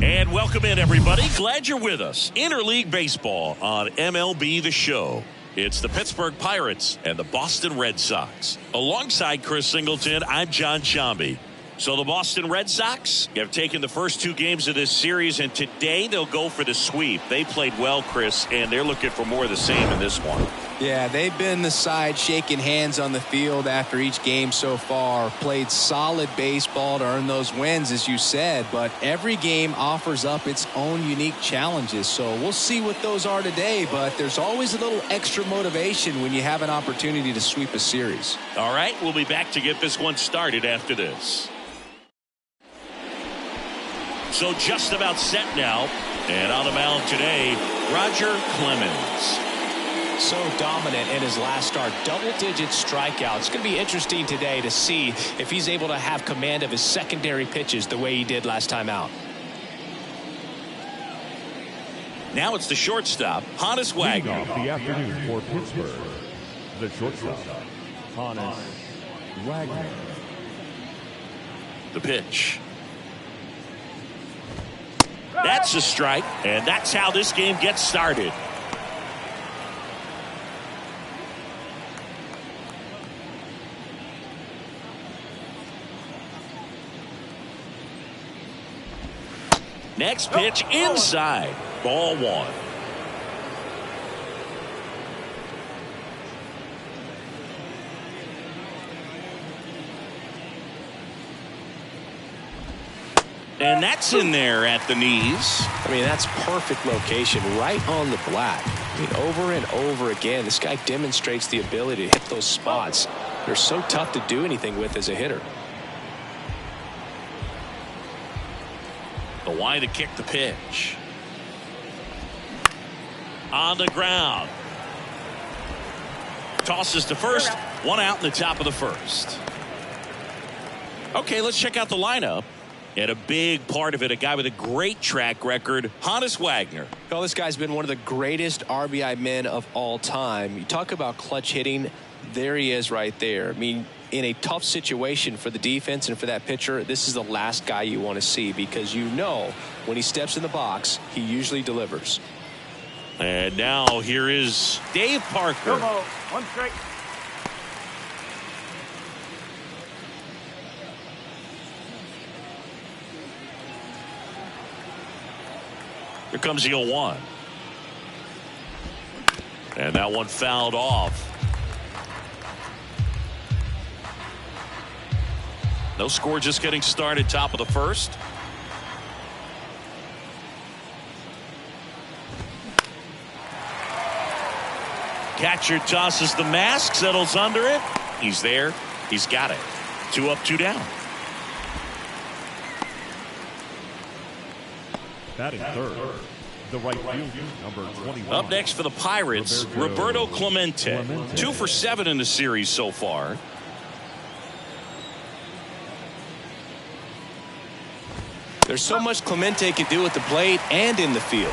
And welcome in, everybody. Glad you're with us. Interleague Baseball on MLB The Show. It's the Pittsburgh Pirates and the Boston Red Sox. Alongside Chris Singleton, I'm John Shambi. So the Boston Red Sox have taken the first two games of this series, and today they'll go for the sweep. They played well, Chris, and they're looking for more of the same in this one. Yeah, they've been the side shaking hands on the field after each game so far. Played solid baseball to earn those wins, as you said, but every game offers up its own unique challenges. So we'll see what those are today, but there's always a little extra motivation when you have an opportunity to sweep a series. All right, we'll be back to get this one started after this. So just about set now, and on the mound today, Roger Clemens. So dominant in his last start, double-digit strikeouts. It's going to be interesting today to see if he's able to have command of his secondary pitches the way he did last time out. Now it's the shortstop, Honus Wagner. Leading off the afternoon for Pittsburgh, the shortstop, Honus Wagner. The pitch. That's a strike, and that's how this game gets started. Next pitch inside. Ball one. And that's in there at the knees. I mean, that's perfect location, right on the black. I mean, over and over again, this guy demonstrates the ability to hit those spots. They're so tough to do anything with as a hitter. The line to kick the pitch. On the ground. Tosses to first. One out in the top of the first. Okay, let's check out the lineup. And a big part of it, a guy with a great track record, Honus Wagner. Well, this guy's been one of the greatest RBI men of all time. You talk about clutch hitting, there he is right there. I mean, in a tough situation for the defense and for that pitcher, this is the last guy you want to see, because you know when he steps in the box, he usually delivers. And now here is Dave Parker. One strike. Here comes the 0-1. And that one fouled off. No score, just getting started, top of the first. Catcher tosses the mask, settles under it. He's there. He's got it. 2 up, 2 down. Batting third, the right fielder, number 21. Up next for the Pirates, Roberto Clemente. 2 for 7 in the series so far. There's so much Clemente can do at the plate and in the field.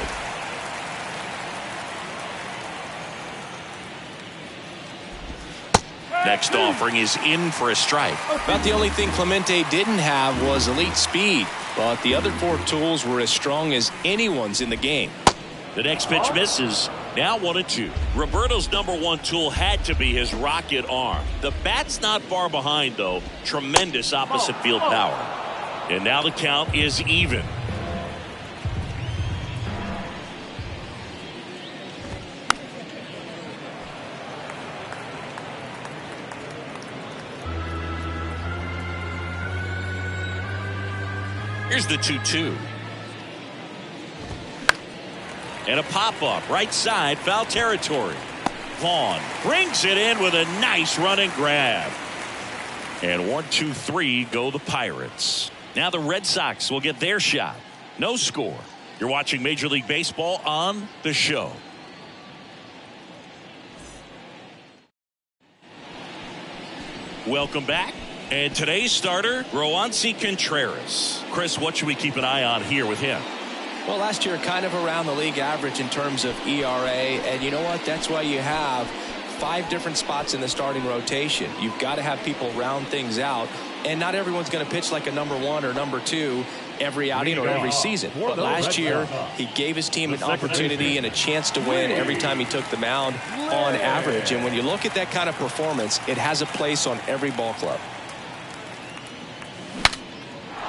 Next offering is in for a strike. About the only thing Clemente didn't have was elite speed, but the other 4 tools were as strong as anyone's in the game. The next pitch misses. Now 1-2. Roberto's number 1 tool had to be his rocket arm. The bat's not far behind, though. Tremendous opposite field power. And now the count is even. Here's the 2-2. And a pop-up right side, foul territory. Vaughn brings it in with a nice run and grab. And 1-2-3 go the Pirates. Now the Red Sox will get their shot. No score. You're watching Major League Baseball on the show. Welcome back. And today's starter, Roansy Contreras. Chris, what should we keep an eye on here with him? Well, last year kind of around the league average in terms of ERA, and you know what? That's why you have 5 different spots in the starting rotation. You've got to have people round things out, and not everyone's going to pitch like a number 1 or number 2 every outing or every season. But last year, he gave his team an opportunity and a chance to win every time he took the mound on average. And when you look at that kind of performance, it has a place on every ball club.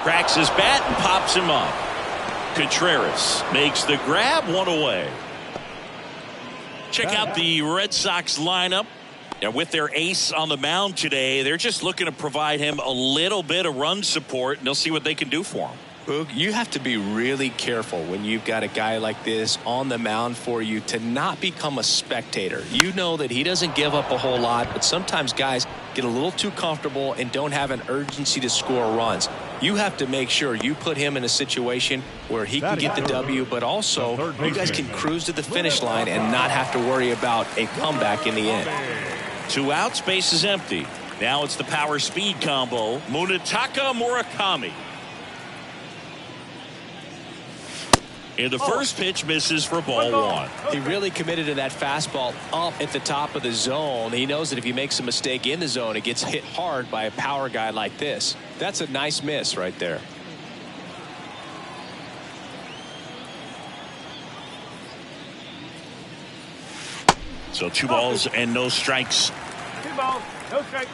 Cracks his bat and pops him up. Contreras makes the grab, 1 away. Check out the Red Sox lineup. And with their ace on the mound today, they're just looking to provide him a little bit of run support, and they'll see what they can do for him. Boog, you have to be really careful when you've got a guy like this on the mound for you to not become a spectator. You know that he doesn't give up a whole lot, but sometimes guys get a little too comfortable and don't have an urgency to score runs. You have to make sure you put him in a situation where he can get the W, but also you guys can cruise to the finish line and not have to worry about a comeback in the end. 2 outs, base is empty. Now it's the power speed combo. Munetaka Murakami. And the first pitch misses for ball 1. He really committed to that fastball up at the top of the zone. He knows that if he makes a mistake in the zone, it gets hit hard by a power guy like this. That's a nice miss right there. So 2 balls and no strikes. 2 balls, no strikes.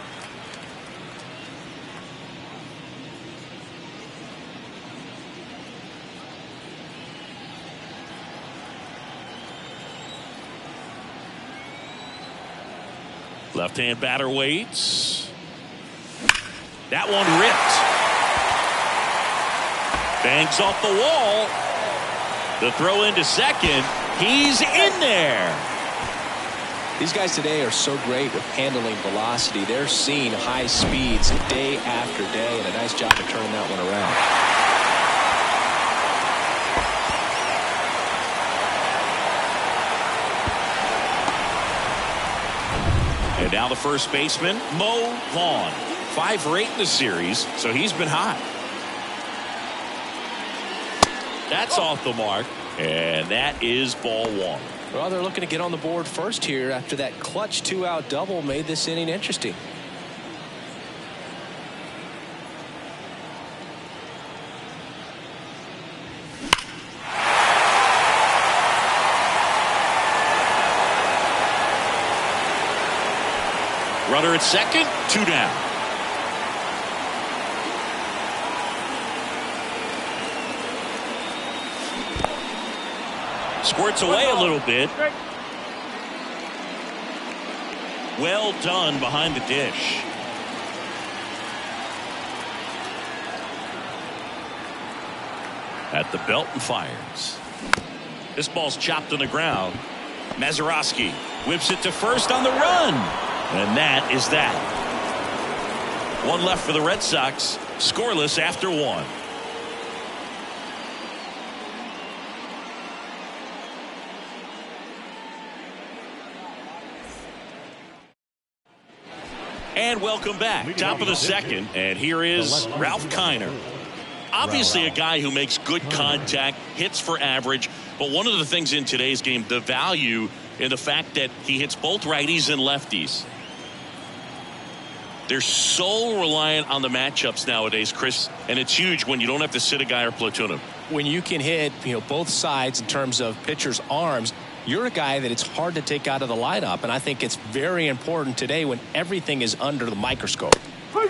Left-hand batter waits. That one ripped. Bangs off the wall. The throw into second. He's in there. These guys today are so great with handling velocity. They're seeing high speeds day after day, and a nice job of turning that one around. And now the first baseman, Mo Vaughn. 5 for 8 in the series, so he's been hot. That's off the mark, and that is ball 1. Well, they're looking to get on the board first here after that clutch 2-out double made this inning interesting. Runner at second, 2 down. Squirts away a little bit. Well done behind the dish. At the belt and fires. This ball's chopped on the ground. Mazeroski whips it to first on the run. And that is that. 1 left for the Red Sox. Scoreless after 1. And welcome back. Top of the second. And here is Ralph Kiner. Obviously a guy who makes good contact, hits for average. But one of the things in today's game, the value in the fact that he hits both righties and lefties. They're so reliant on the matchups nowadays, Chris, and it's huge when you don't have to sit a guy or platoon him. When you can hit, both sides in terms of pitchers' arms, you're a guy that it's hard to take out of the lineup, and I think it's very important today when everything is under the microscope.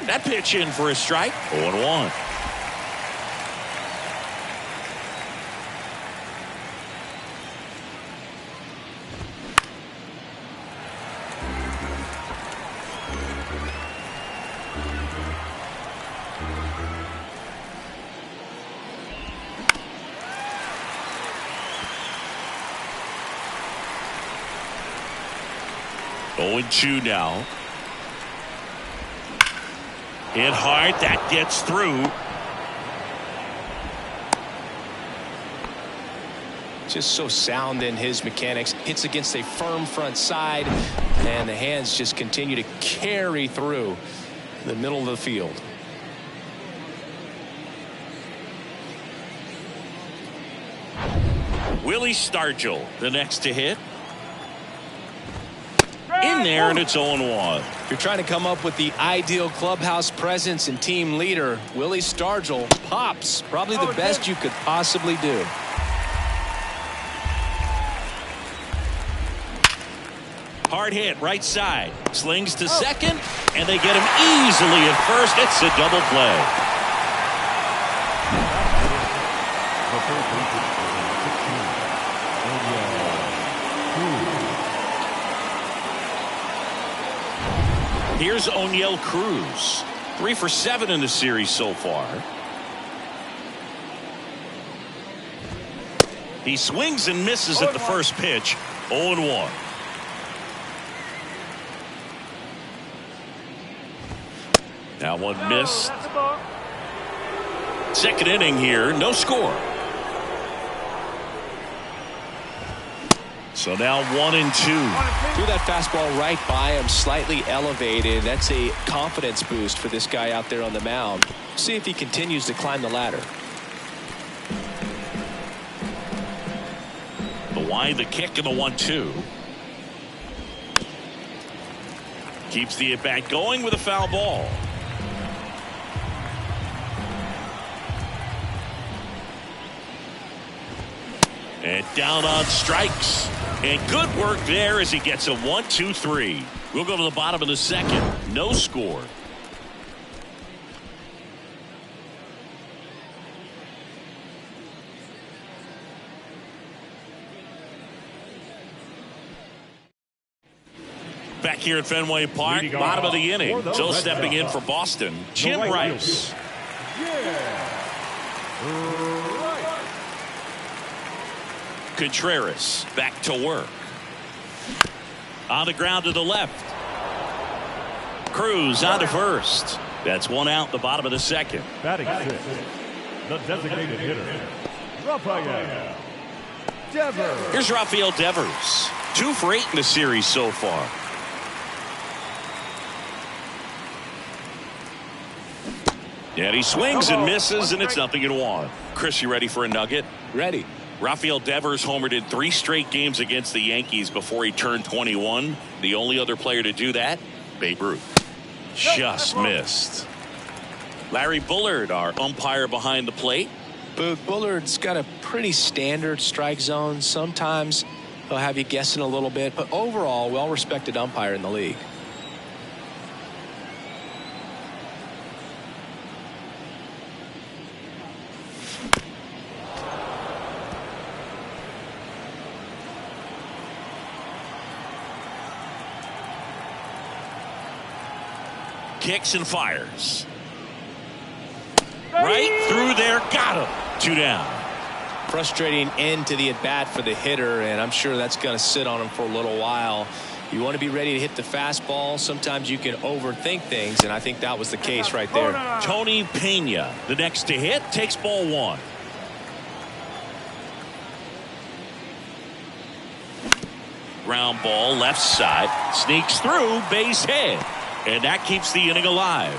That pitch in for a strike. 0-1. Oh, 2 now. Hit hard. That gets through. Just so sound in his mechanics. Hits against a firm front side, and the hands just continue to carry through the middle of the field. Willie Stargell, the next to hit. In there, and it's 0-1. If you're trying to come up with the ideal clubhouse presence and team leader, Willie Stargell pops. Probably the best you could possibly do. Hard hit, right side. Slings to second, and they get him easily at first. It's a double play. Here's O'Neill Cruz. 3 for 7 in the series so far. He swings and misses at the first pitch. 0-1. Now one missed. Second inning here, no score. So now 1-2. Threw that fastball right by him, slightly elevated. That's a confidence boost for this guy out there on the mound. See if he continues to climb the ladder. The wide, the kick, and the 1-2. Keeps the at-bat going with a foul ball. And down on strikes. And good work there as he gets a 1-2-3. We'll go to the bottom of the second. No score. Back here at Fenway Park, bottom of the inning. So stepping in for Boston, Jim Rice. Contreras back to work. On the ground to the left. Cruz on to first. That's 1 out, the bottom of the second. Batting 6, the designated hitter, Rafael Devers. Here's Rafael Devers. 2 for 8 in the series so far. And he swings and misses, and it's 0-1. Chris, you ready for a nugget? Ready. Rafael Devers homered in 3 straight games against the Yankees before he turned 21. The only other player to do that, Babe Ruth. Just missed. Larry Bullard, our umpire behind the plate. Bullard's got a pretty standard strike zone. Sometimes he'll have you guessing a little bit, but overall, well-respected umpire in the league. Kicks and fires. Right through there. Got him. 2 down. Frustrating end to the at-bat for the hitter, and I'm sure that's going to sit on him for a little while. You want to be ready to hit the fastball. Sometimes you can overthink things, and I think that was the case right there. Tony Pena, the next to hit, takes ball 1. Ground ball left side. Sneaks through, base hit. And that keeps the inning alive.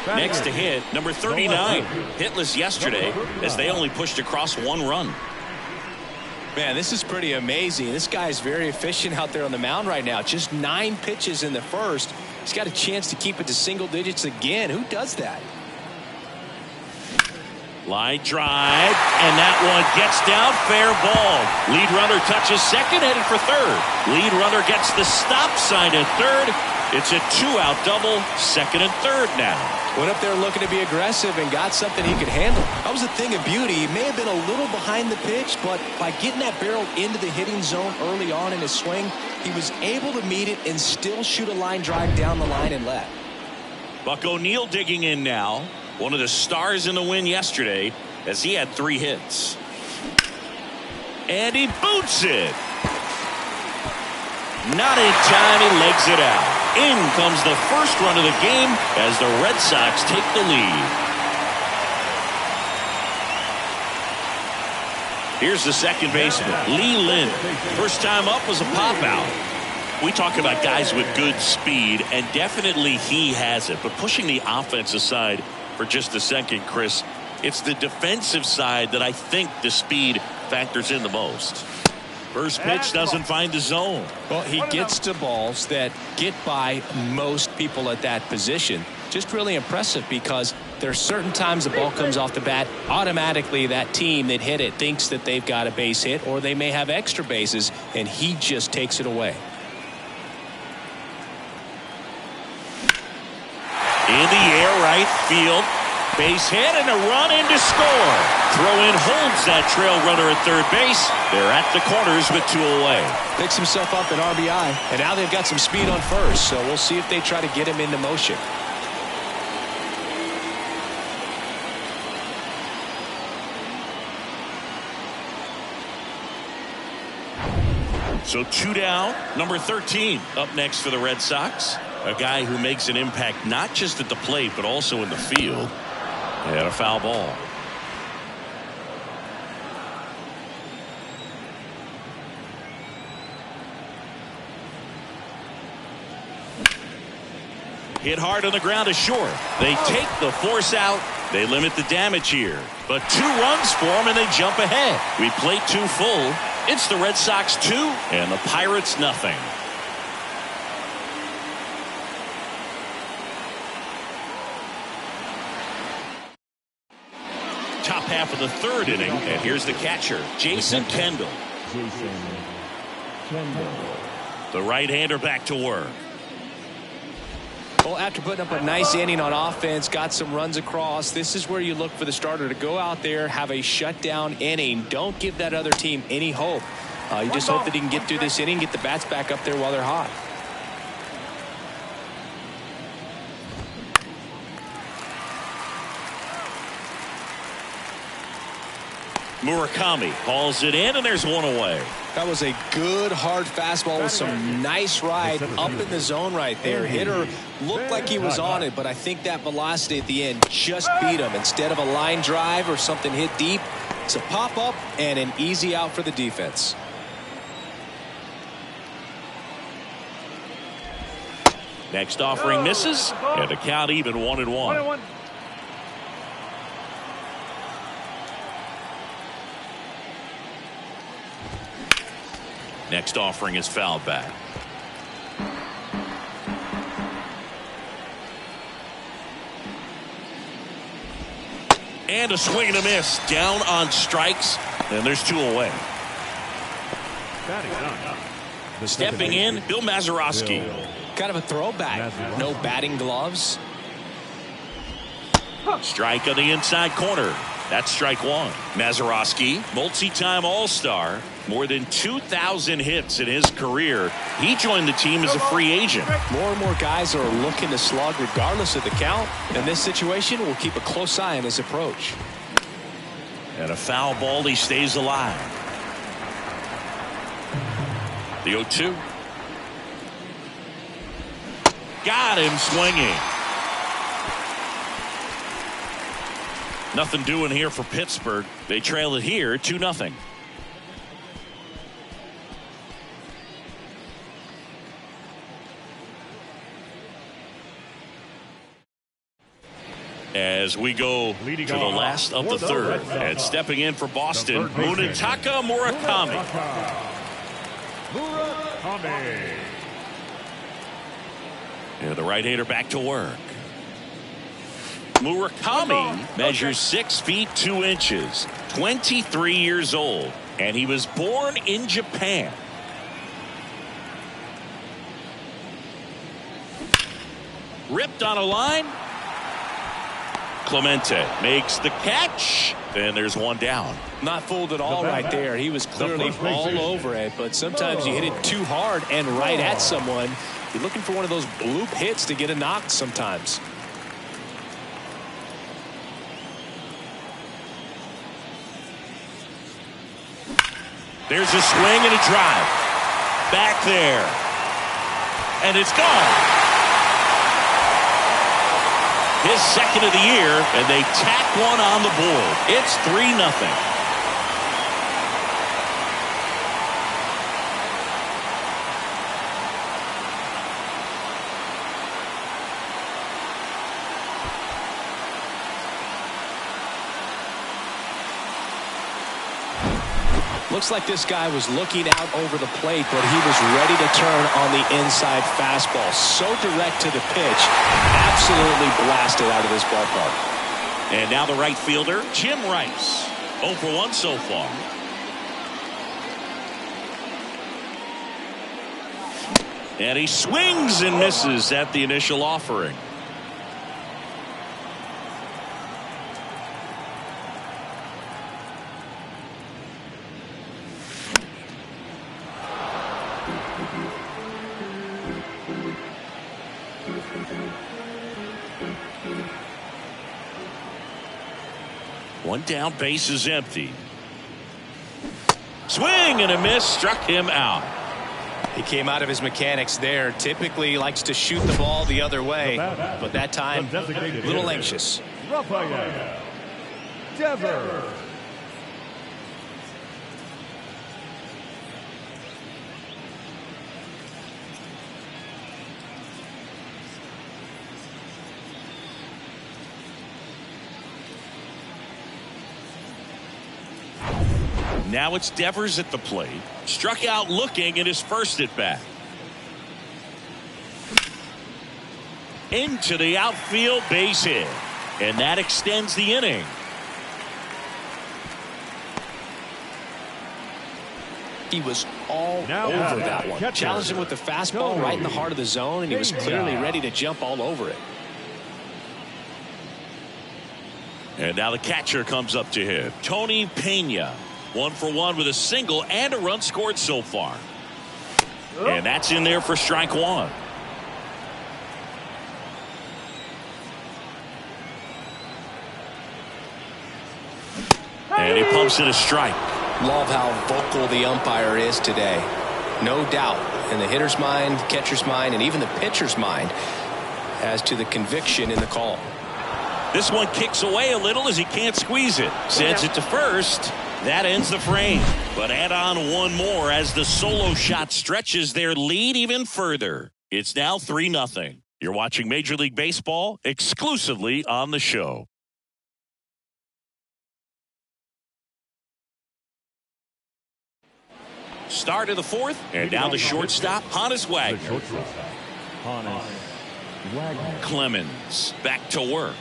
Next to hit, number 39. Hitless yesterday as they only pushed across 1 run. Man, this is pretty amazing. This guy is very efficient out there on the mound right now. Just 9 pitches in the first. He's got a chance to keep it to single digits again. Who does that? Line drive, and that one gets down, fair ball. Lead runner touches second, headed for third. Lead runner gets the stop sign at third. It's a 2-out double, second and third now. Went up there looking to be aggressive and got something he could handle. That was a thing of beauty. He may have been a little behind the pitch, but by getting that barrel into the hitting zone early on in his swing, he was able to meet it and still shoot a line drive down the line and left. Buck O'Neil digging in now. One of the stars in the win yesterday as he had 3 hits. And he boots it. Not in time, he legs it out. In comes the first run of the game as the Red Sox take the lead. Here's the second baseman, Lee Lin. First time up was a pop out. We talk about guys with good speed, and definitely he has it. But pushing the offense aside for just a second, Chris, it's the defensive side that I think the speed factors in the most. First pitch doesn't find the zone. Well, he gets to balls that get by most people at that position. Just really impressive because there are certain times the ball comes off the bat, automatically that team that hit it thinks that they've got a base hit or they may have extra bases, and he just takes it away. In the air, right field. Base hit and a run in to score. Throw in holds that trail runner at third base. They're at the corners with 2 away. Picks himself up an RBI, and now they've got some speed on first, so we'll see if they try to get him into motion. So 2 down. Number 13 up next for the Red Sox. A guy who makes an impact not just at the plate but also in the field. And a foul ball. Hit hard on the ground to short. They take the force out. They limit the damage here. But 2 runs for them and they jump ahead. We played 2 full. It's the Red Sox 2 and the Pirates nothing. Top half of the 3rd inning, and here's the catcher, Jason Kendall. The right-hander back to work. Well, after putting up a nice inning on offense, got some runs across, this is where you look for the starter to go out there, have a shutdown inning. Don't give that other team any hope. You just hope that he can get through this inning, get the bats back up there while they're hot. Murakami hauls it in, and there's 1 away. That was a good hard fastball with some nice ride up in the zone right there. Hitter looked like he was on it, but I think that velocity at the end just beat him. Instead of a line drive or something hit deep, it's a pop up and an easy out for the defense. Next offering misses, and the count even 1-1. Next offering is fouled back. And a swing and a miss. Down on strikes, and there's 2 away. Stepping in, Bill Mazeroski. Kind of a throwback. No batting gloves. Strike on the inside corner. That's strike 1. Mazeroski, multi-time All-Star, more than 2,000 hits in his career. He joined the team as a free agent. More and more guys are looking to slug regardless of the count. In this situation, we'll keep a close eye on his approach. And a foul ball, he stays alive. The 0-2. Got him swinging. Nothing doing here for Pittsburgh. They trail it here 2-0. As we go to the last of the third. And stepping in for Boston, Munetaka Murakami. And the right-hander back to work. Murakami measures 6 feet 2 inches, 23 years old, and he was born in Japan. Ripped on a line. Clemente makes the catch, and there's one down. Not fooled at all right there. He was clearly all over it, but sometimes you hit it too hard and right at someone. You're looking for one of those bloop hits to get a knock sometimes. There's a swing and a drive. Back there. And it's gone. His second of the year, and they tack one on the board. It's 3-0. Looks like this guy was looking out over the plate, but he was ready to turn on the inside fastball. So direct to the pitch. Absolutely blasted out of this ballpark. And now the right fielder, Jim Rice. 0 for 1 so far. And he swings and misses at the initial offering. One down, base is empty. Swing and a miss, struck him out. He came out of his mechanics there. Typically likes to shoot the ball the other way, but that time a little anxious. Rafael Devers. Now it's Devers at the plate. Struck out looking at his first at bat. Into the outfield, base hit. And that extends the inning. He was all over that one. Challenged him with the fastball right in the heart of the zone, and he was clearly ready to jump all over it. And now the catcher comes up to him. Tony Pena. 1 for 1 with a single and a run scored so far. And that's in there for strike one. And he pumps in a strike. Love how vocal the umpire is today. No doubt in the hitter's mind, catcher's mind, and even the pitcher's mind as to the conviction in the call. This one kicks away a little as he can't squeeze it. Sends it to first. That ends the frame. But add on one more as the solo shot stretches their lead even further. It's now 3-0. You're watching Major League Baseball exclusively on the show. Start of the fourth, and now the shortstop, Honus Wagner. Clemens back to work.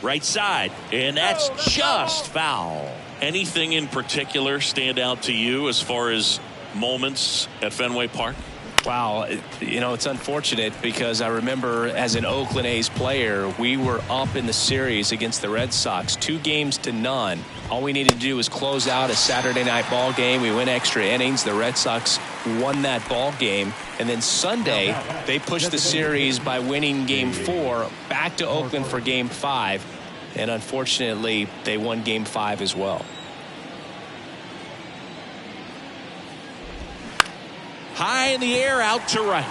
Right side, and that's just foul. Anything in particular stand out to you as far as moments at Fenway Park? Wow, you know, it's unfortunate because I remember as an Oakland A's player, we were up in the series against the Red Sox, 2-0. All we needed to do was close out a Saturday night ball game. We went extra innings. The Red Sox won that ball game. And then Sunday, they pushed the series by winning Game 4 back to Oakland for Game 5. And unfortunately, they won Game 5 as well. High in the air, out to right.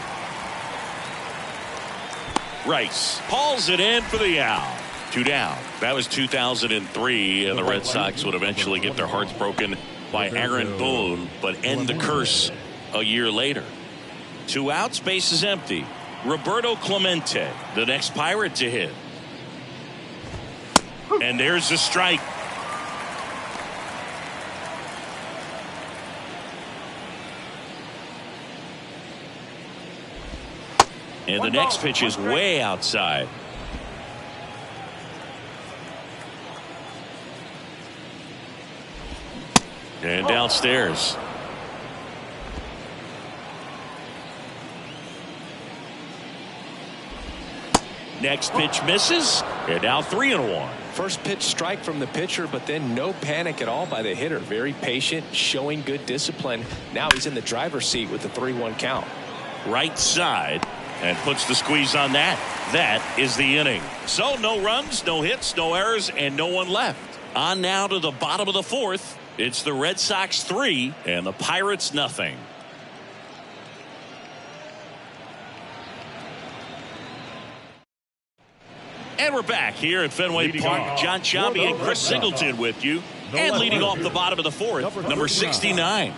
Rice hauls it in for the out. 2 down. That was 2003, and the Red Sox would eventually get their hearts broken by Aaron Boone, but end the curse a year later. 2 outs, base is empty. Roberto Clemente, the next Pirate to hit. And there's the strike. And the next pitch is way outside. And downstairs. Next pitch misses. And now 3-1. First pitch strike from the pitcher, but then no panic at all by the hitter. Very patient, showing good discipline. Now he's in the driver's seat with the 3-1 count. Right side. And puts the squeeze on that. That is the inning. So no runs, no hits, no errors, and no one left. On now to the bottom of the fourth. It's the Red Sox 3 and the Pirates nothing. And we're back here at Fenway Park. John Chambi and Chris Singleton with you. And leading off the bottom of the fourth, number 69.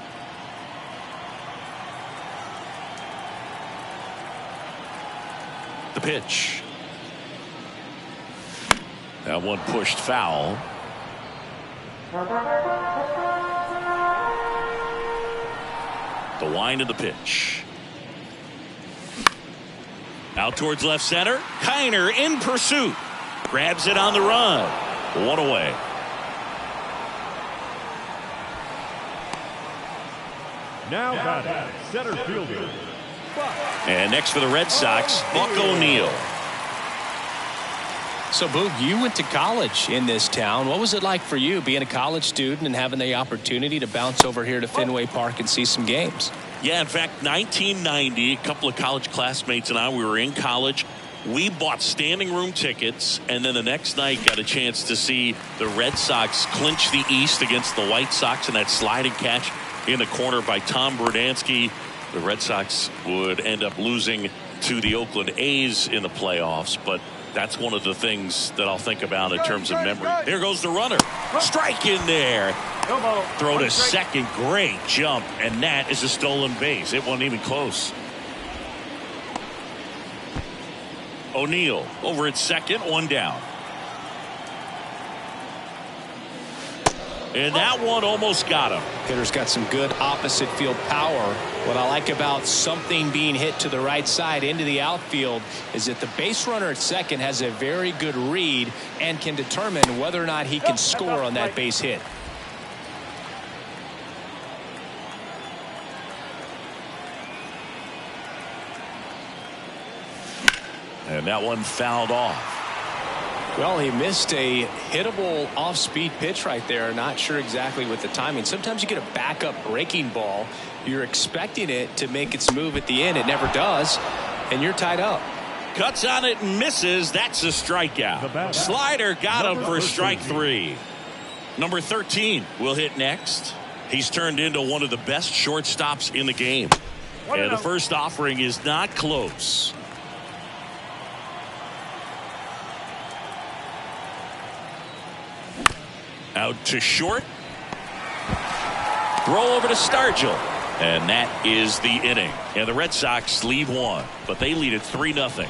The pitch. That one pushed foul. The wind of the pitch. Out towards left center. Kiner in pursuit. Grabs it on the run. One away. Now batting, center fielder. And next for the Red Sox, Buck O'Neil. So, Boog, you went to college in this town. What was it like for you being a college student and having the opportunity to bounce over here to Fenway Park and see some games? Yeah, in fact, 1990, a couple of college classmates and I, we were in college. We bought standing room tickets, and then the next night got a chance to see the Red Sox clinch the East against the White Sox in that sliding catch in the corner by Tom Brudansky. The Red Sox would end up losing to the Oakland A's in the playoffs, but that's one of the things that I'll think about in terms of memory. There goes the runner. Strike in there. Throw to second. Great jump. And that is a stolen base. It wasn't even close. O'Neil over at second. One down. And that one almost got him. Hitter's got some good opposite field power. What I like about something being hit to the right side into the outfield is that the base runner at second has a very good read and can determine whether or not he can score on that base hit. And that one fouled off. Well, he missed a hittable off-speed pitch right there. Not sure exactly with the timing. Sometimes you get a backup breaking ball. You're expecting it to make its move at the end. It never does, and you're tied up. Cuts on it and misses. That's a strikeout. Slider got him for strike 3. Number 13 will hit next. He's turned into one of the best shortstops in the game. And the first offering is not close. Out to short. Throw over to Stargell. And that is the inning. And the Red Sox lead one, but they lead it 3-0.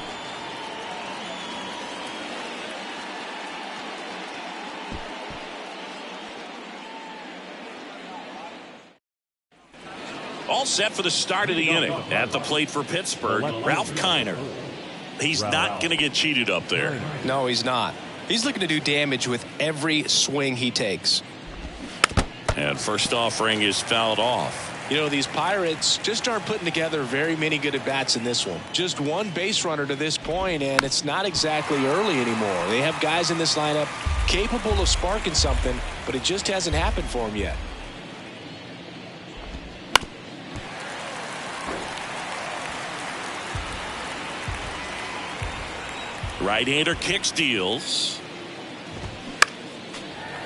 All set for the start of the inning. At the plate for Pittsburgh, Ralph Kiner. He's not going to get cheated up there. No, he's not. He's looking to do damage with every swing he takes. And first offering is fouled off. You know, these Pirates just aren't putting together very many good at-bats in this one. Just one base runner to this point, and it's not exactly early anymore. They have guys in this lineup capable of sparking something, but it just hasn't happened for them yet. Right-hander kicks, deals.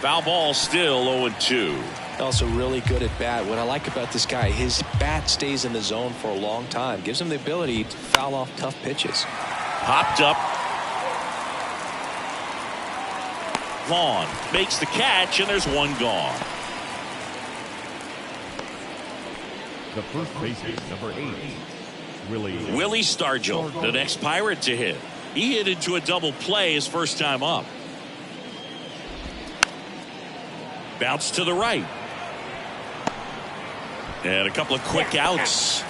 Foul ball, still 0-2. Also really good at bat. What I like about this guy, his bat stays in the zone for a long time. Gives him the ability to foul off tough pitches. Hopped up. Vaughn makes the catch, and there's one gone. The first baseman, number 8, Willie Stargell, the next Pirate to hit. He hit into a double play his first time up. Bounce to the right. And a couple of quick outs.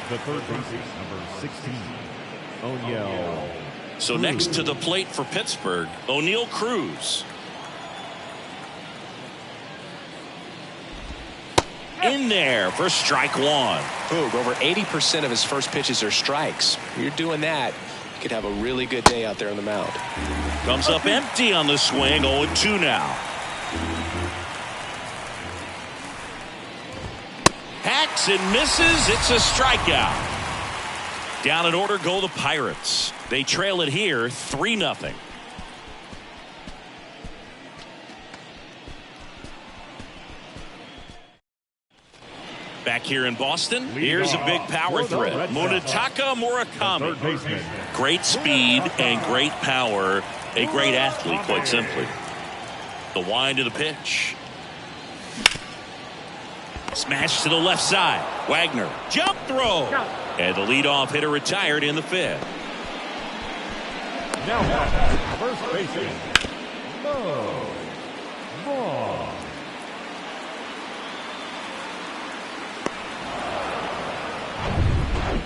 The third baseman, number 16, O'Neill. So next to the plate for Pittsburgh, O'Neill Cruz. In there for strike one. Boog, over 80% of his first pitches are strikes. You're doing that, you could have a really good day out there on the mound. Comes up empty on the swing. 0-2 now. Hacks and misses. It's a strikeout. Down in order go the Pirates. They trail it here 3-0. Back here in Boston, here's a big power threat. Munetaka Murakami. Great speed and great power. A great athlete, quite simply. The wind of the pitch. Smash to the left side. Wagner. Jump throw. And the leadoff hitter retired in the fifth. Now, first baseman, Mo Vaughn.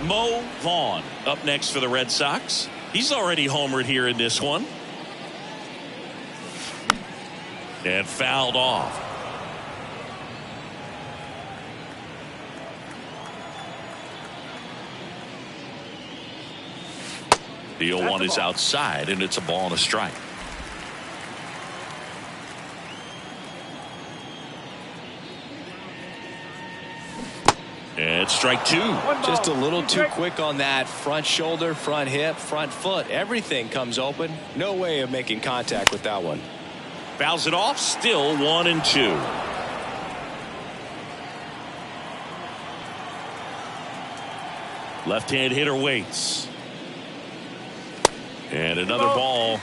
Mo Vaughn up next for the Red Sox. He's already homered here in this one. And fouled off. The 0-1 is outside, and it's a ball and a strike. And strike two. Just a little too quick on that front shoulder, front hip, front foot. Everything comes open. No way of making contact with that one. Fouls it off. Still 1-2. Left-hand hitter waits. And another ball.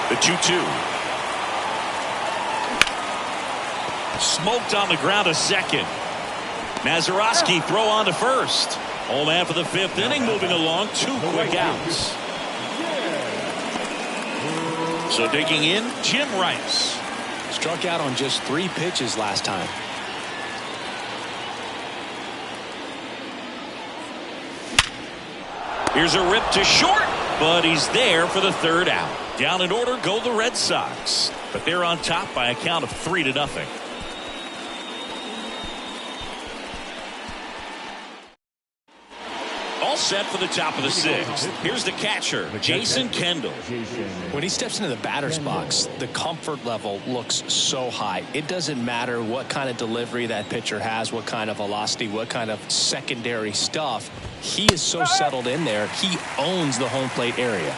The 2-2. Smoked on the ground a second. Mazeroski throw on to first. Old man for the fifth inning, moving along. 2 quick outs. So digging in, Jim Rice. Struck out on just 3 pitches last time. Here's a rip to short, but he's there for the third out. Down in order go the Red Sox, but they're on top by a count of 3-0. All set for the top of the sixth. Here's the catcher, Jason Kendall. When he steps into the batter's box, the comfort level looks so high. It doesn't matter what kind of delivery that pitcher has, what kind of velocity, what kind of secondary stuff. He is so settled in there. He owns the home plate area.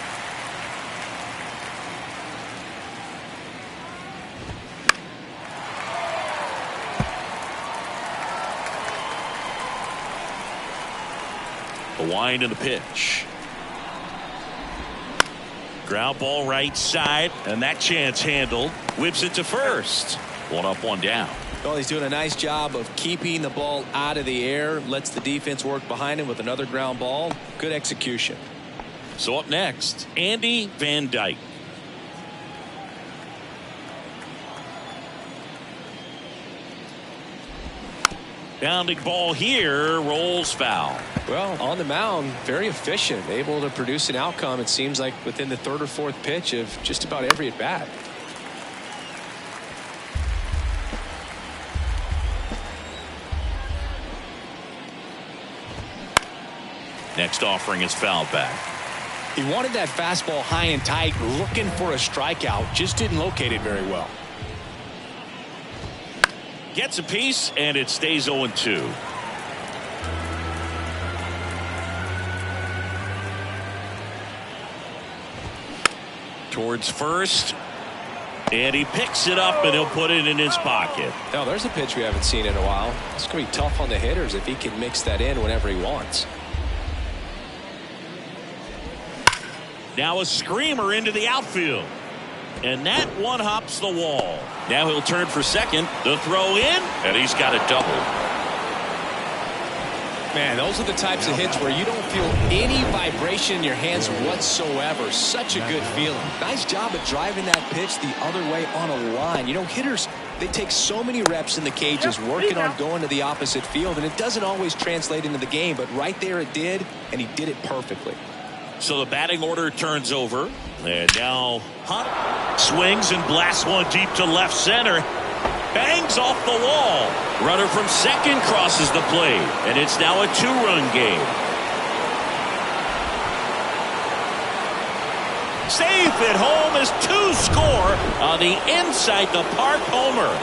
The wind and the pitch. Ground ball right side, and that chance handled. Whips it to first. 1 up, 1 down. Well, he's doing a nice job of keeping the ball out of the air. Lets the defense work behind him with another ground ball. Good execution. So up next, Andy Van Dyke. Bounding ball here, rolls foul. Well, on the mound, very efficient, able to produce an outcome, it seems like, within the 3rd or 4th pitch of just about every at bat. Next offering is fouled back. He wanted that fastball high and tight, looking for a strikeout, just didn't locate it very well. Gets a piece, and it stays 0-2. Towards first, and he picks it up, and he'll put it in his pocket. Now, there's a pitch we haven't seen in a while. It's going to be tough on the hitters if he can mix that in whenever he wants. Now a screamer into the outfield. And that one hops the wall. Now he'll turn for second. The throw in, and he's got a double. Man, those are the types of hits where you don't feel any vibration in your hands whatsoever. Such a good feeling. Nice job of driving that pitch the other way on a line. You know, hitters, they take so many reps in the cages working on going to the opposite field, and it doesn't always translate into the game, but right there it did, and he did it perfectly. So the batting order turns over, and now Hunt swings and blasts one deep to left center. Bangs off the wall. Runner from second crosses the plate, and it's now a 2-run game. Safe at home as 2 score on the inside the park homer.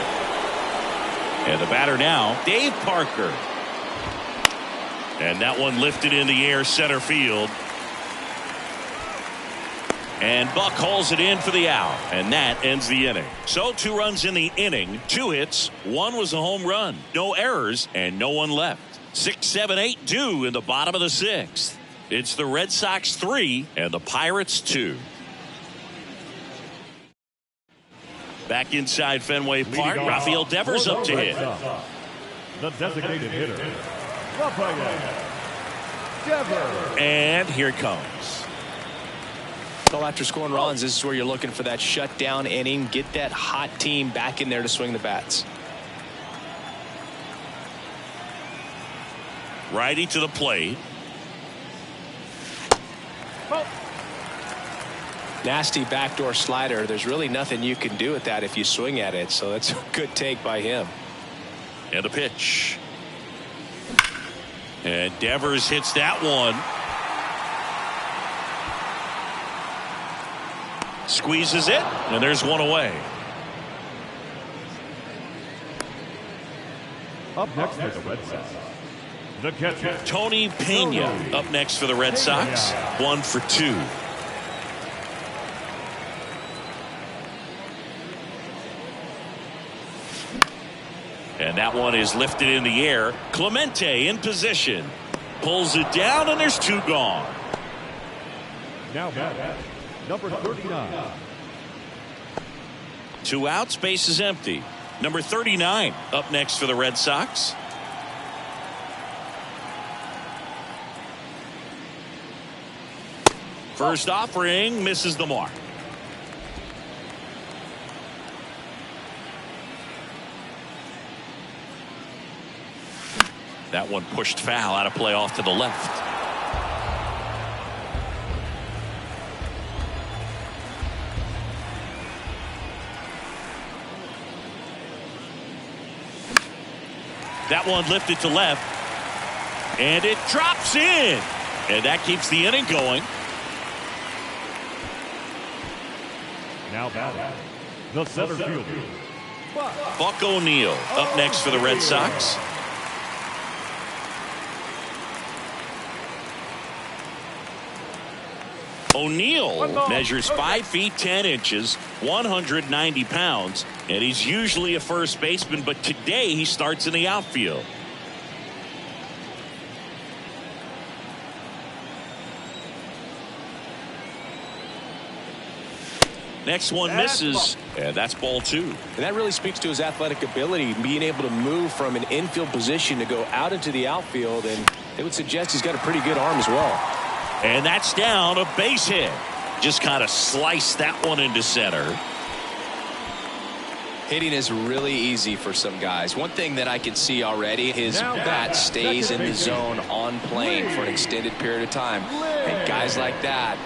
And the batter now, Dave Parker. And that one lifted in the air center field. And Buck hauls it in for the out, and that ends the inning. So 2 runs in the inning, 2 hits, 1 was a home run, no errors, and no one left. 6, 7, 8 due in the bottom of the 6th. It's the Red Sox 3 and the Pirates 2. Back inside Fenway Park, Rafael Devers up to hit. The designated hitter, Rafael Devers. And here it comes. Well, after scoring runs, this is where you're looking for that shutdown inning. Get that hot team back in there to swing the bats. Righty to the plate. Nasty backdoor slider. There's really nothing you can do with that if you swing at it. So that's a good take by him. And a pitch. And Devers hits that one. Squeezes it, and there's one away. Up next for the Red Sox, the catcher, Tony Pena up next for the Red Sox. 1 for 2. And that one is lifted in the air. Clemente in position. Pulls it down, and there's 2 gone. now batting, number 39. 2 outs, base is empty. Number 39 up next for the Red Sox. First offering misses the mark. That one pushed foul, out of play off to the left. That one lifted to left, and it drops in, and that keeps the inning going. Now batting, the center fielder, Buck O'Neil up next for the Red Sox. O'Neil measures 5 feet 10 inches, 190 pounds, and he's usually a first baseman, but today he starts in the outfield. Next one misses, and that's ball 2. And that really speaks to his athletic ability, being able to move from an infield position to go out into the outfield, and it would suggest he's got a pretty good arm as well. And that's down, a base hit. Just kind of sliced that one into center. Hitting is really easy for some guys. One thing that I can see already, his bat stays in the zone on plane for an extended period of time. And guys like that,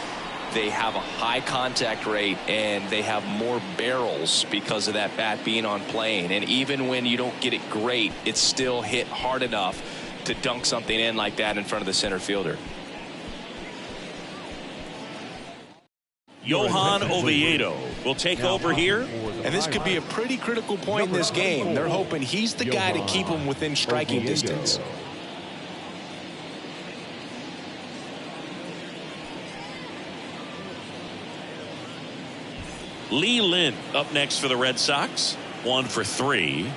they have a high contact rate and they have more barrels because of that bat being on plane. And even when you don't get it great, it's still hit hard enough to dunk something in like that in front of the center fielder. Johan Oviedo will take over here. And this could be a pretty critical point in this game. They're hoping he's the guy to keep them within striking distance. Lee Lin up next for the Red Sox. 1 for 3.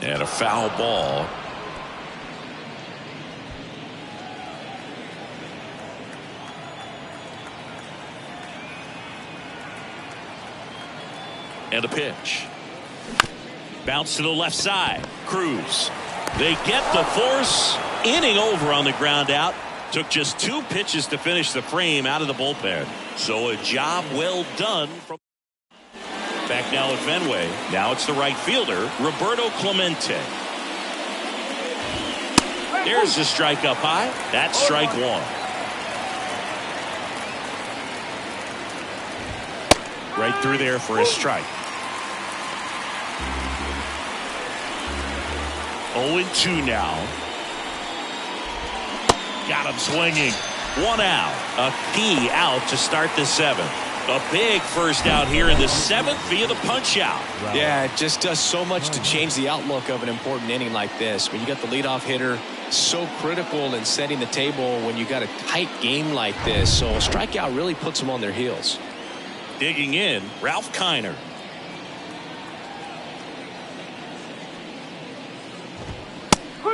And a foul ball. And a pitch. Bounce to the left side. Cruz. They get the force. Inning over on the ground out. Took just 2 pitches to finish the frame out of the bullpen. So a job well done. Back now at Fenway. Now it's the right fielder, Roberto Clemente. There's a strike up high. That's strike 1. Right through there for a strike. 0-2 now. Got him swinging. 1 out. A key out to start the 7th. A big first out here in the 7th via the punch out. Yeah, it just does so much to change the outlook of an important inning like this. When you got the leadoff hitter, so critical in setting the table when you got a tight game like this. So a strikeout really puts them on their heels. Digging in, Ralph Kiner.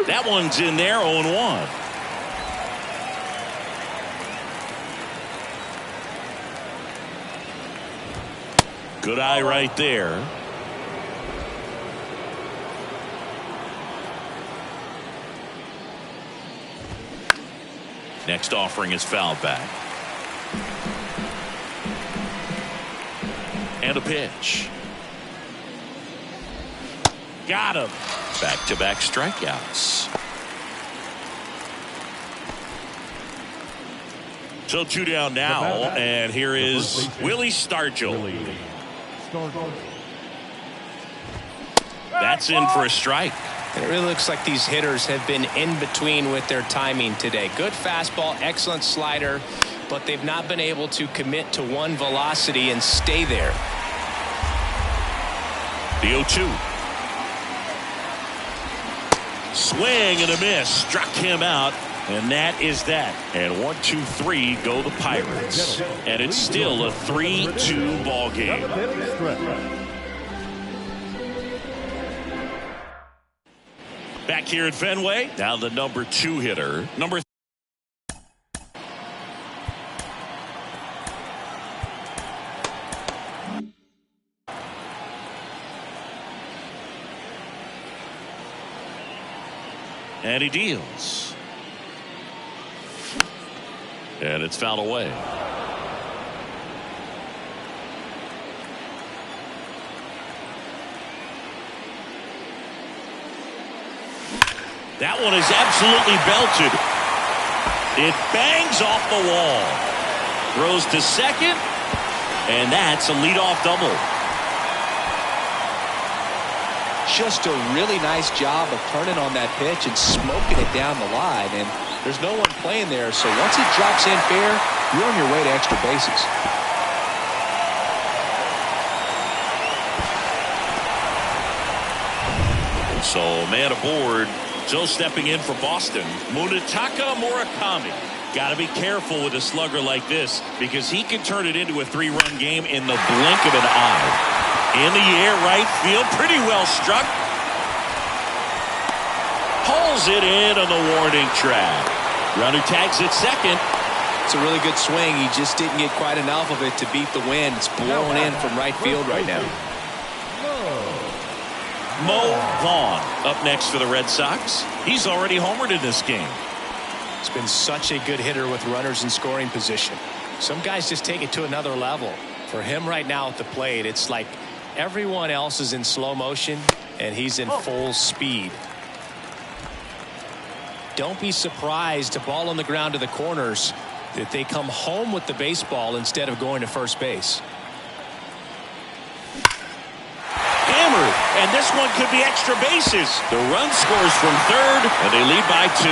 That one's in there, 0-1. Good eye right there. Next offering is fouled back. And a pitch. Got him. Back-to-back strikeouts. So 2 down now, and here is Willie Stargell. That's in for a strike. And it really looks like these hitters have been in between with their timing today. Good fastball, excellent slider, but they've not been able to commit to one velocity and stay there. The 0-2. Swing and a miss. Struck him out. And that is that. And 1, 2, 3 go the Pirates. And it's still a 3-2 ball game. Back here at Fenway. Now the number 2 hitter. Number and he deals. And it's fouled away. That one is absolutely belted. It bangs off the wall. Throws to second. And that's a leadoff double. Just a really nice job of turning on that pitch and smoking it down the line. And there's no one playing there, so once it drops in fair, you're on your way to extra bases. So man aboard. So stepping in for Boston, Munetaka Murakami. Got to be careful with a slugger like this because he can turn it into a 3-run game in the blink of an eye. In the air, right field, pretty well struck. Pulls it in on the warning track. Runner tags at second. It's a really good swing. He just didn't get quite enough of it to beat the wind. It's blowing in from right field right now. Mo Vaughn up next for the Red Sox. He's already homered in this game. It's been such a good hitter with runners in scoring position. Some guys just take it to another level. For him right now at the plate, it's like everyone else is in slow motion and he's in full speed. Don't be surprised, a ball on the ground to the corners, that they come home with the baseball instead of going to first base. Hammered, and this one could be extra bases. The run scores from third, and they lead by 2.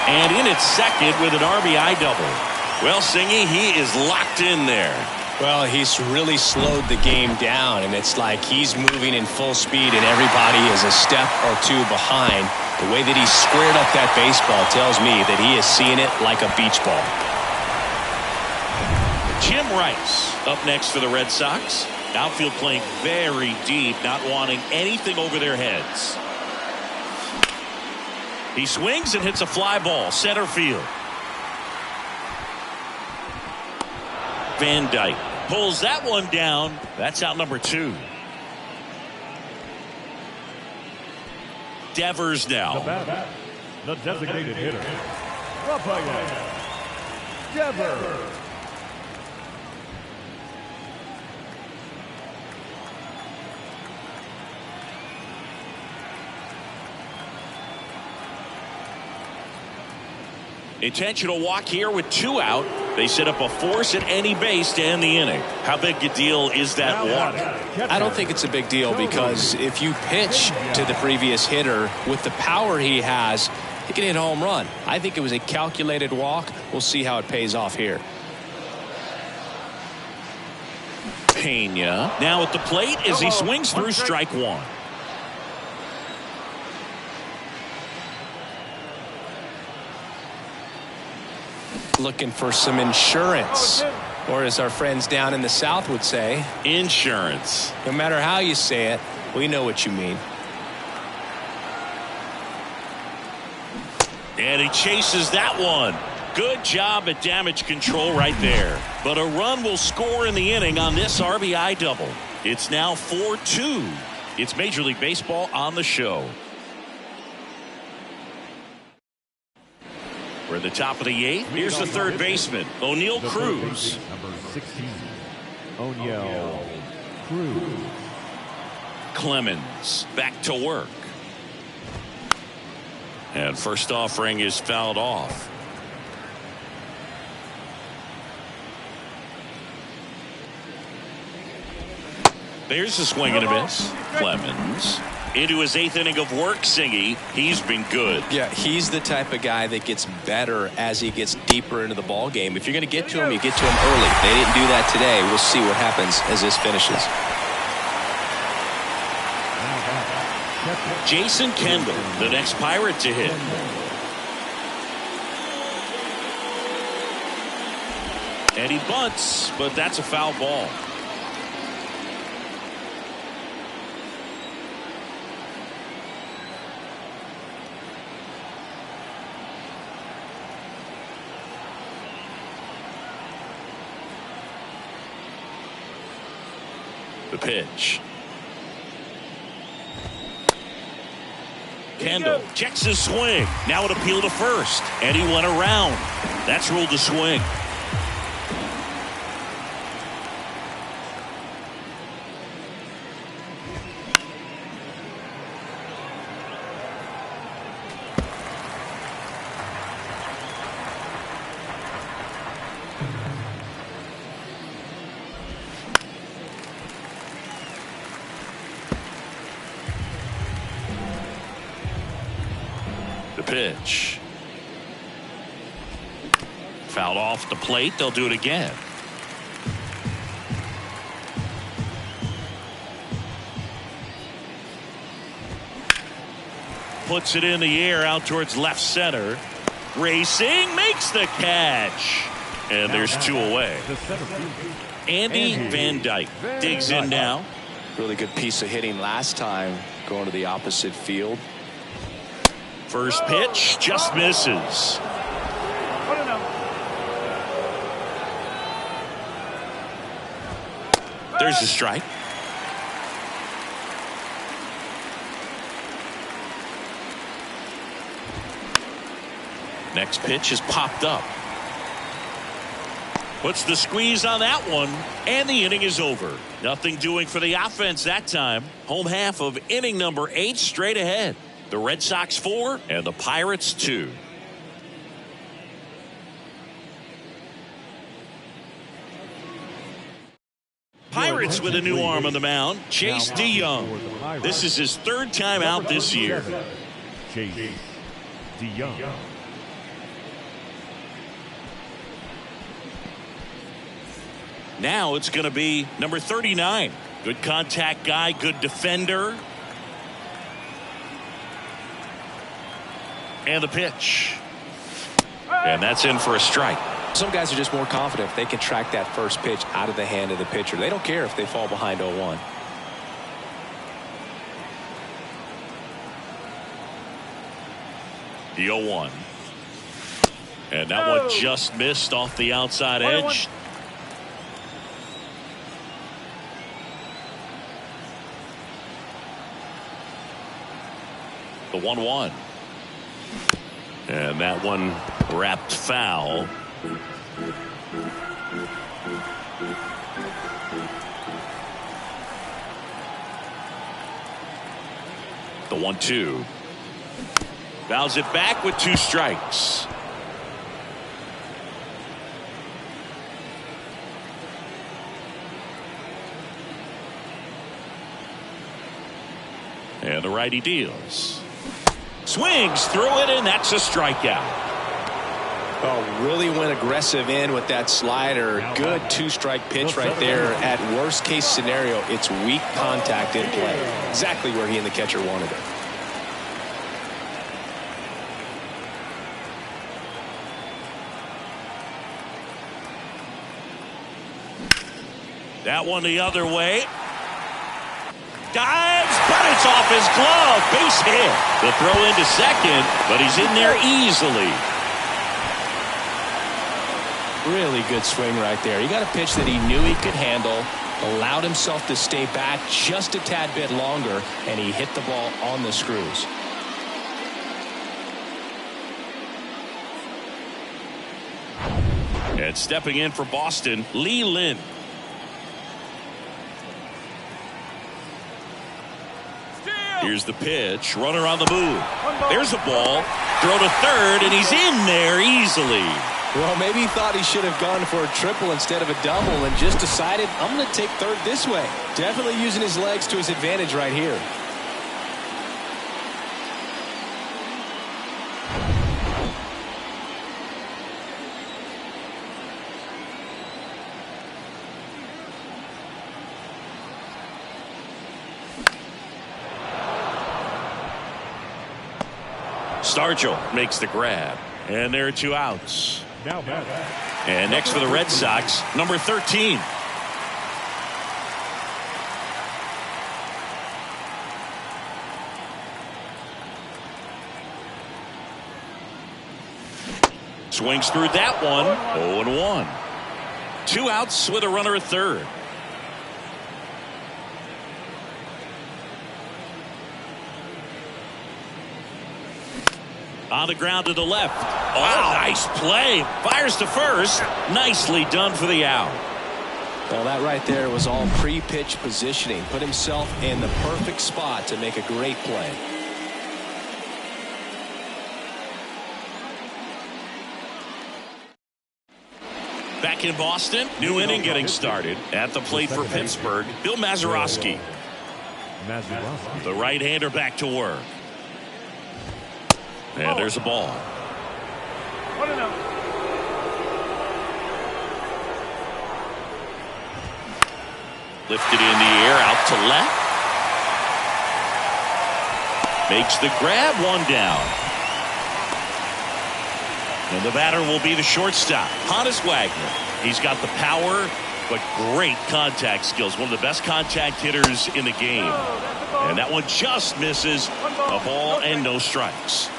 And in at second with an RBI double. Well, Singy, he is locked in there. Well, he's really slowed the game down, and it's like he's moving in full speed, and everybody is a step or 2 behind. The way that he squared up that baseball tells me that he is seeing it like a beach ball. Jim Rice up next for the Red Sox. Outfield playing very deep, not wanting anything over their heads. He swings and hits a fly ball, center field. Van Dyke Pulls that one down. That's out number 2. Devers now. The batter, the designated hitter, Rafael Devers. Intentional walk here with 2 out. They set up a force at any base to end the inning. How big a deal is that walk? I don't think it's a big deal because if you pitch to the previous hitter with the power he has, he can hit a home run. I think it was a calculated walk. We'll see how it pays off here. Pena now at the plate as he swings through strike 1. Looking for some insurance, or as our friends down in the South would say, insurance. No matter how you say it, we know what you mean. And he chases that one. Good job at damage control right there. But a run will score in the inning on this RBI double. It's now 4-2. It's Major League Baseball on the show. We're at the top of the 8th. Here's the third baseman, O'Neal Cruz. Number 16, O'Neal Cruz. Clemens back to work. And first offering is fouled off. There's a swing and a miss. Clemens into his 8th inning of work, Singy. He's been good. Yeah, he's the type of guy that gets better as he gets deeper into the ball game. If you're going to get to him, you get to him early. They didn't do that today. We'll see what happens as this finishes. Jason Kendall, the next Pirate to hit. And he bunts, but that's a foul ball. The pitch. Kendall checks his swing. Now an appeal to first. And he went around. That's ruled a swing. Pitch. Fouled off the plate. They'll do it again. Puts it in the air out towards left center. Racing, makes the catch. And there's 2 away. Andy Van Dyke digs in now. Really good piece of hitting last time, going to the opposite field. First pitch just misses. There's the strike. Next pitch is popped up. Puts the squeeze on that one, and the inning is over. Nothing doing for the offense that time. Home half of inning number 8 straight ahead. The Red Sox 4 and the Pirates 2. Pirates with a new arm on the mound, Chase DeYoung. This is his 3rd time out this year. Chase DeYoung. Now it's going to be number 39. Good contact guy, good defender. And the pitch. And that's in for a strike. Some guys are just more confident if they can track that first pitch out of the hand of the pitcher. They don't care if they fall behind 0-1. The 0-1. And that one just missed off the outside edge. The 1-1. And that one wrapped foul. The 1-2. Fouls it back with 2 strikes. And the righty deals. Swings through it, and that's a strikeout. Oh, really went aggressive in with that slider. Good 2-strike pitch right there. At worst case scenario, it's weak contact in play. Exactly where he and the catcher wanted it. That one the other way. Dives, but it's off his glove. Base hit. The throw into second, but he's in there easily. Really good swing right there. He got a pitch that he knew he could handle, allowed himself to stay back just a tad bit longer, and he hit the ball on the screws. And stepping in for Boston, Lee Lin. Here's the pitch. Runner on the move. There's a ball. Throw to third, and he's in there easily. Well, maybe he thought he should have gone for a triple instead of a double and just decided, I'm going to take third this way. Definitely using his legs to his advantage right here. Stargell makes the grab, and there are 2 outs. Now back. And next for the Red Sox, number 13. Swings through that one. 0-1. 2 outs with a runner at third. On the ground to the left. Oh, nice play. Fires to first. Nicely done for the out. Well, that right there was all pre-pitch positioning. Put himself in the perfect spot to make a great play. Back in Boston, new inning getting started. At the plate for Pittsburgh, Bill Mazeroski. The right-hander back to work. And there's a ball. Lifted in the air, out to left. Makes the grab, 1 down. And the batter will be the shortstop, Honus Wagner. He's got the power, but great contact skills. One of the best contact hitters in the game. And that one just misses. A ball and no strikes.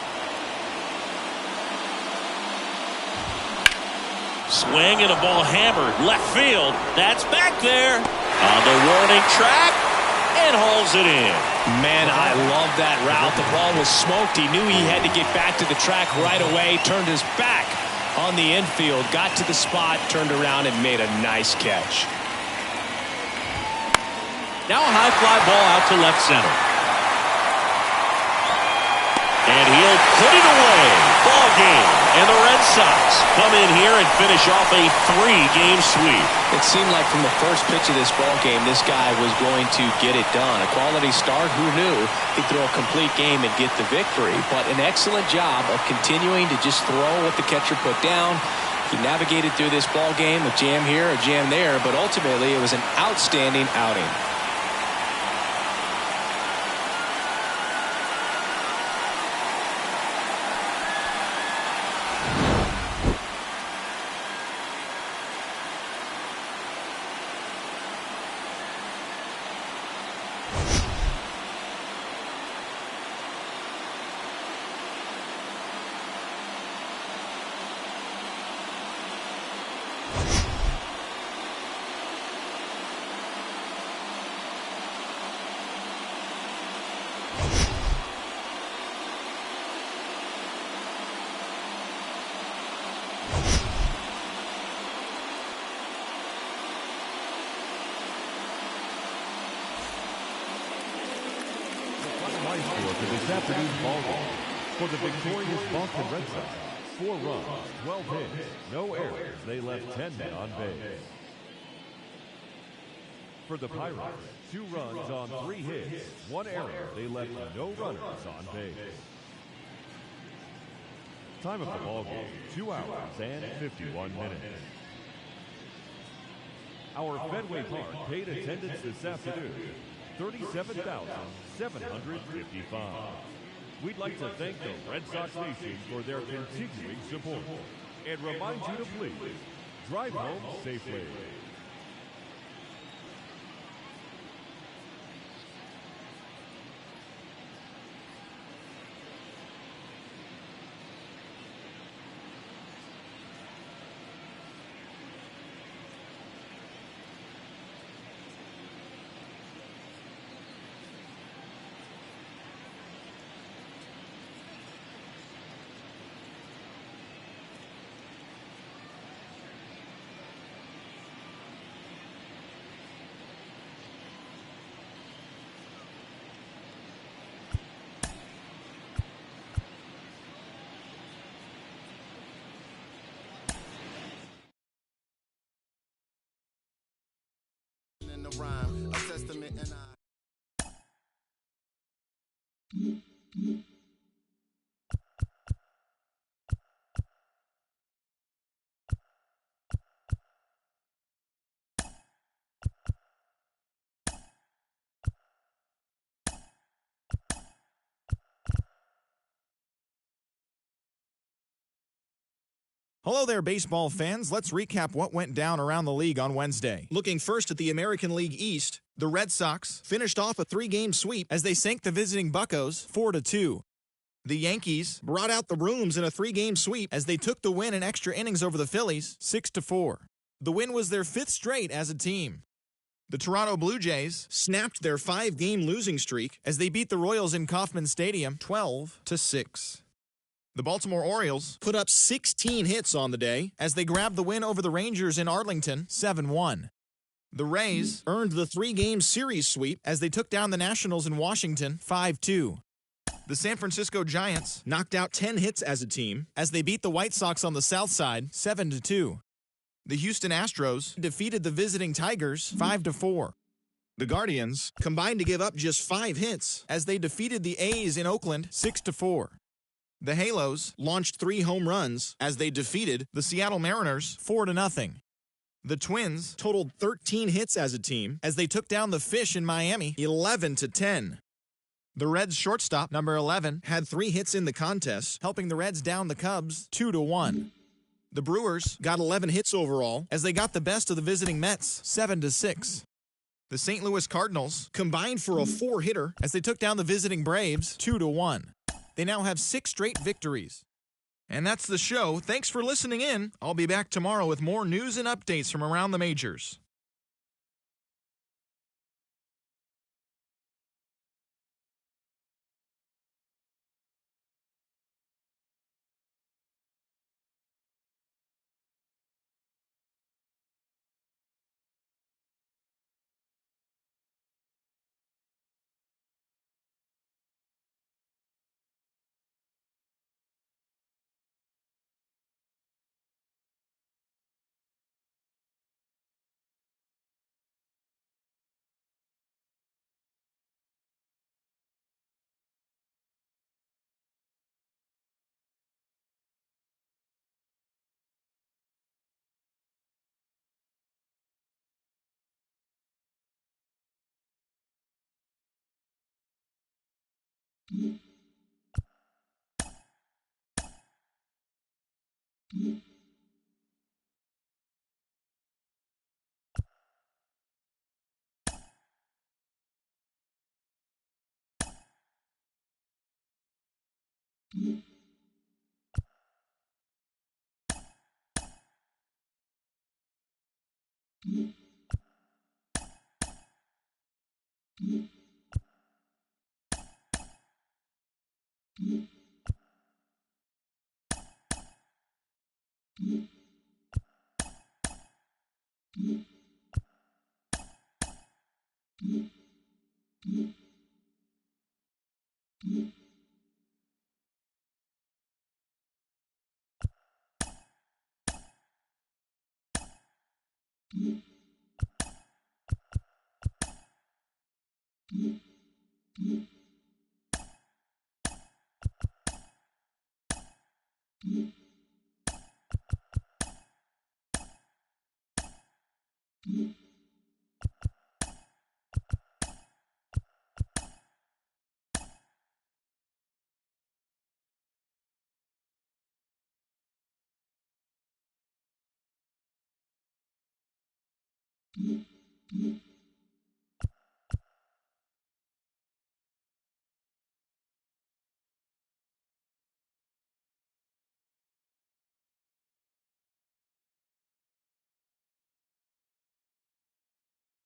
Swing and a ball hammered left field. That's back there on the warning track and hauls it in. Man, I love that route. The ball was smoked. He knew he had to get back to the track right away. Turned his back on the infield. Got to the spot, turned around, and made a nice catch. Now a high fly ball out to left center. And he'll put it away. Ball game. And the Red Sox come in here and finish off a 3-game sweep. It seemed like from the first pitch of this ball game, this guy was going to get it done. A quality start. Who knew he'd throw a complete game and get the victory? But an excellent job of continuing to just throw what the catcher put down. He navigated through this ball game, a jam here, a jam there, but ultimately it was an outstanding outing. high score for this afternoon's ballgame. For the victorious Boston Red Sox, 4 runs, 12 hits, no errors. They left 10 men on base. For the Pirates, 2 runs on 3 hits, 1 error. They left no runners on base. Time of the ballgame, 2 hours and 51 minutes. Our Fenway Park paid attendance this afternoon, 37,755. We'd like to thank the Red Sox Nation for their continuing support and remind you to please drive home safely. In the rhyme, a testament and I. Hello there, baseball fans. Let's recap what went down around the league on Wednesday. Looking first at the American League East, the Red Sox finished off a 3-game sweep as they sank the visiting Buccos 4-2. The Yankees brought out the rooms in a 3-game sweep as they took the win in extra innings over the Phillies 6-4. The win was their 5th straight as a team. The Toronto Blue Jays snapped their 5-game losing streak as they beat the Royals in Kauffman Stadium 12-6. The Baltimore Orioles put up 16 hits on the day as they grabbed the win over the Rangers in Arlington 7-1. The Rays earned the 3-game series sweep as they took down the Nationals in Washington 5-2. The San Francisco Giants knocked out 10 hits as a team as they beat the White Sox on the South Side 7-2. The Houston Astros defeated the visiting Tigers 5-4. The Guardians combined to give up just 5 hits as they defeated the A's in Oakland 6-4. The Halos launched 3 home runs as they defeated the Seattle Mariners 4-0. The Twins totaled 13 hits as a team as they took down the Fish in Miami 11-10. The Reds shortstop, number 11, had 3 hits in the contest, helping the Reds down the Cubs 2-1. The Brewers got 11 hits overall as they got the best of the visiting Mets 7-6. The St. Louis Cardinals combined for a 4-hitter as they took down the visiting Braves 2-1. They now have 6 straight victories. And that's the show. Thanks for listening in. I'll be back tomorrow with more news and updates from around the majors. Mm-hmm.